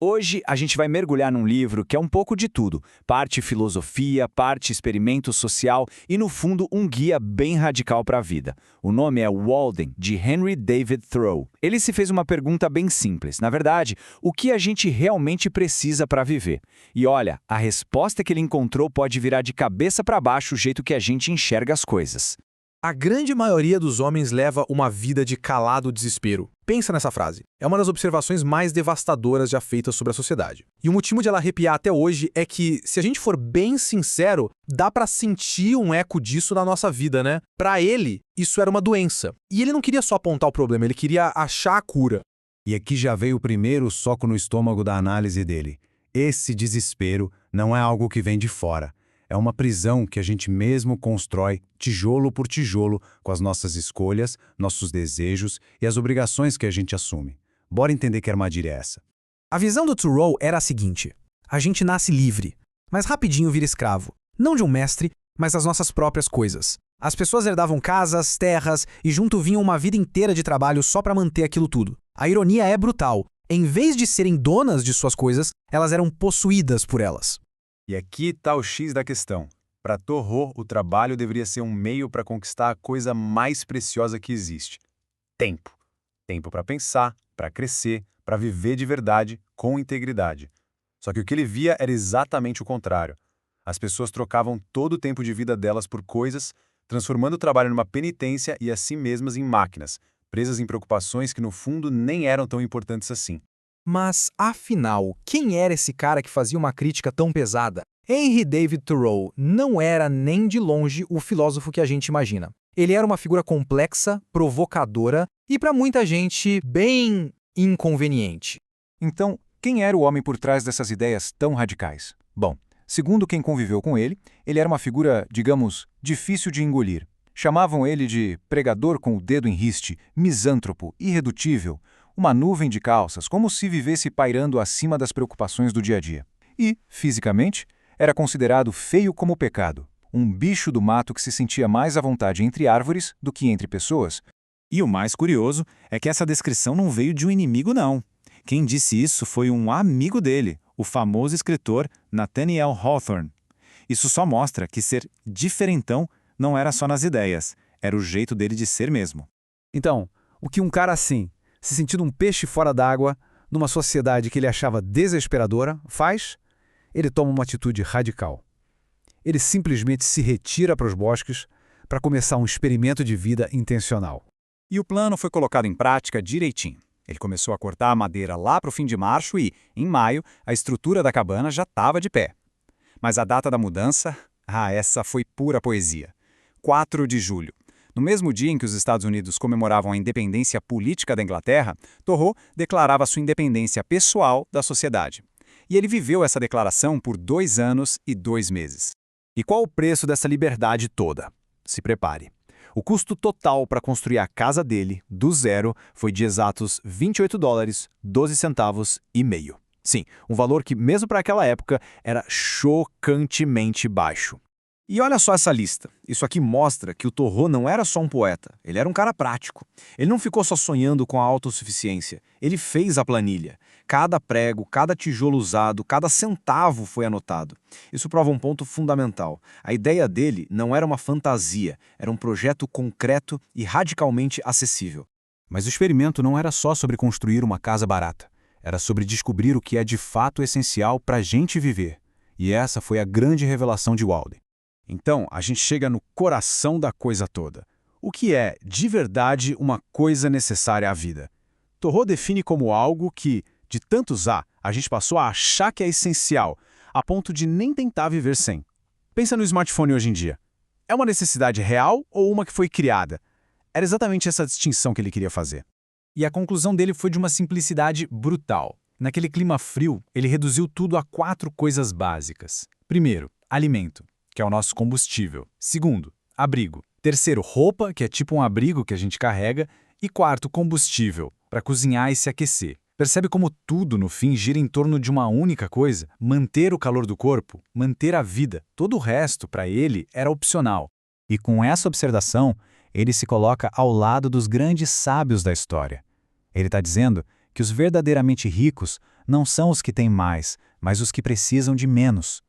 Hoje a gente vai mergulhar num livro que é um pouco de tudo, parte filosofia, parte experimento social e, no fundo, um guia bem radical para a vida. O nome é Walden, de Henry David Thoreau. Ele se fez uma pergunta bem simples. Na verdade, o que a gente realmente precisa para viver? E olha, a resposta que ele encontrou pode virar de cabeça para baixo o jeito que a gente enxerga as coisas. A grande maioria dos homens leva uma vida de calado desespero. Pensa nessa frase. É uma das observações mais devastadoras já feitas sobre a sociedade. E o motivo de ela arrepiar até hoje é que, se a gente for bem sincero, dá pra sentir um eco disso na nossa vida, né? Pra ele, isso era uma doença. E ele não queria só apontar o problema, ele queria achar a cura. E aqui já veio o primeiro soco no estômago da análise dele. Esse desespero não é algo que vem de fora. É uma prisão que a gente mesmo constrói, tijolo por tijolo, com as nossas escolhas, nossos desejos e as obrigações que a gente assume. Bora entender que armadilha é essa. A visão do Thoreau era a seguinte: a gente nasce livre, mas rapidinho vira escravo. Não de um mestre, mas das nossas próprias coisas. As pessoas herdavam casas, terras e junto vinham uma vida inteira de trabalho só para manter aquilo tudo. A ironia é brutal. Em vez de serem donas de suas coisas, elas eram possuídas por elas. E aqui está o X da questão. Para Thoreau, o trabalho deveria ser um meio para conquistar a coisa mais preciosa que existe: tempo. Tempo para pensar, para crescer, para viver de verdade, com integridade. Só que o que ele via era exatamente o contrário. As pessoas trocavam todo o tempo de vida delas por coisas, transformando o trabalho numa penitência e a si mesmas em máquinas, presas em preocupações que no fundo nem eram tão importantes assim. Mas, afinal, quem era esse cara que fazia uma crítica tão pesada? Henry David Thoreau não era nem de longe o filósofo que a gente imagina. Ele era uma figura complexa, provocadora e, para muita gente, bem inconveniente. Então, quem era o homem por trás dessas ideias tão radicais? Bom, segundo quem conviveu com ele era uma figura, digamos, difícil de engolir. Chamavam ele de pregador com o dedo em riste, misântropo, irredutível, uma nuvem de calças, como se vivesse pairando acima das preocupações do dia a dia. E, fisicamente, era considerado feio como pecado, um bicho do mato que se sentia mais à vontade entre árvores do que entre pessoas. E o mais curioso é que essa descrição não veio de um inimigo, não. Quem disse isso foi um amigo dele, o famoso escritor Nathaniel Hawthorne. Isso só mostra que ser diferentão não era só nas ideias, era o jeito dele de ser mesmo. Então, o que um cara assim, se sentindo um peixe fora d'água, numa sociedade que ele achava desesperadora, faz? Ele toma uma atitude radical. Ele simplesmente se retira para os bosques para começar um experimento de vida intencional. E o plano foi colocado em prática direitinho. Ele começou a cortar a madeira lá para o fim de março e, em maio, a estrutura da cabana já estava de pé. Mas a data da mudança, essa foi pura poesia. 4 de julho. No mesmo dia em que os Estados Unidos comemoravam a independência política da Inglaterra, Thoreau declarava sua independência pessoal da sociedade. E ele viveu essa declaração por 2 anos e 2 meses. E qual o preço dessa liberdade toda? Se prepare. O custo total para construir a casa dele, do zero, foi de exatos $28,12,5. Sim, um valor que, mesmo para aquela época, era chocantemente baixo. E olha só essa lista. Isso aqui mostra que o Thoreau não era só um poeta, ele era um cara prático. Ele não ficou só sonhando com a autossuficiência, ele fez a planilha. Cada prego, cada tijolo usado, cada centavo foi anotado. Isso prova um ponto fundamental. A ideia dele não era uma fantasia, era um projeto concreto e radicalmente acessível. Mas o experimento não era só sobre construir uma casa barata. Era sobre descobrir o que é de fato essencial para a gente viver. E essa foi a grande revelação de Walden. Então, a gente chega no coração da coisa toda. O que é, de verdade, uma coisa necessária à vida? Thoreau define como algo que, de tanto usar, a gente passou a achar que é essencial, a ponto de nem tentar viver sem. Pensa no smartphone hoje em dia. É uma necessidade real ou uma que foi criada? Era exatamente essa distinção que ele queria fazer. E a conclusão dele foi de uma simplicidade brutal. Naquele clima frio, ele reduziu tudo a 4 coisas básicas. Primeiro, alimento, que é o nosso combustível. Segundo, abrigo. Terceiro, roupa, que é tipo um abrigo que a gente carrega. E quarto, combustível, para cozinhar e se aquecer. Percebe como tudo, no fim, gira em torno de uma única coisa? Manter o calor do corpo, manter a vida. Todo o resto, para ele, era opcional. E com essa observação, ele se coloca ao lado dos grandes sábios da história. Ele está dizendo que os verdadeiramente ricos não são os que têm mais, mas os que precisam de menos.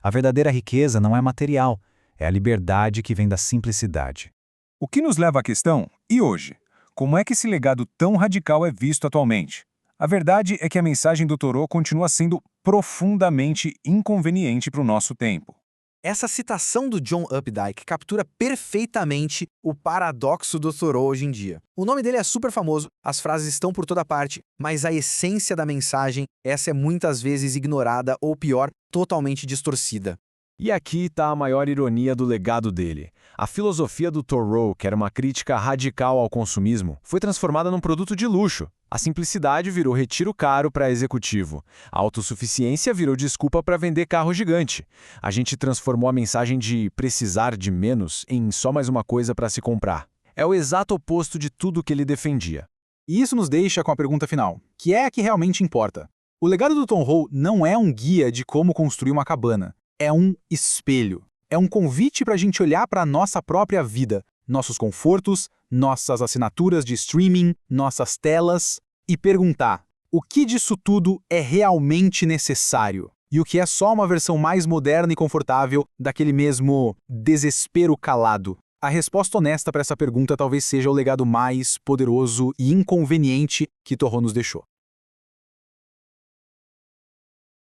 A verdadeira riqueza não é material, é a liberdade que vem da simplicidade. O que nos leva à questão, e hoje? Como é que esse legado tão radical é visto atualmente? A verdade é que a mensagem do Thoreau continua sendo profundamente inconveniente para o nosso tempo. Essa citação do John Updike captura perfeitamente o paradoxo do Thoreau hoje em dia. O nome dele é super famoso, as frases estão por toda parte, mas a essência da mensagem, essa é muitas vezes ignorada ou pior, totalmente distorcida. E aqui está a maior ironia do legado dele. A filosofia do Thoreau, que era uma crítica radical ao consumismo, foi transformada num produto de luxo. A simplicidade virou retiro caro para executivo. A autossuficiência virou desculpa para vender carro gigante. A gente transformou a mensagem de precisar de menos em só mais uma coisa para se comprar. É o exato oposto de tudo que ele defendia. E isso nos deixa com a pergunta final, que é a que realmente importa. O legado do Thoreau não é um guia de como construir uma cabana. É um espelho. É um convite para a gente olhar para a nossa própria vida, nossos confortos, nossas assinaturas de streaming, nossas telas, e perguntar: o que disso tudo é realmente necessário? E o que é só uma versão mais moderna e confortável daquele mesmo desespero calado? A resposta honesta para essa pergunta talvez seja o legado mais poderoso e inconveniente que Thoreau nos deixou.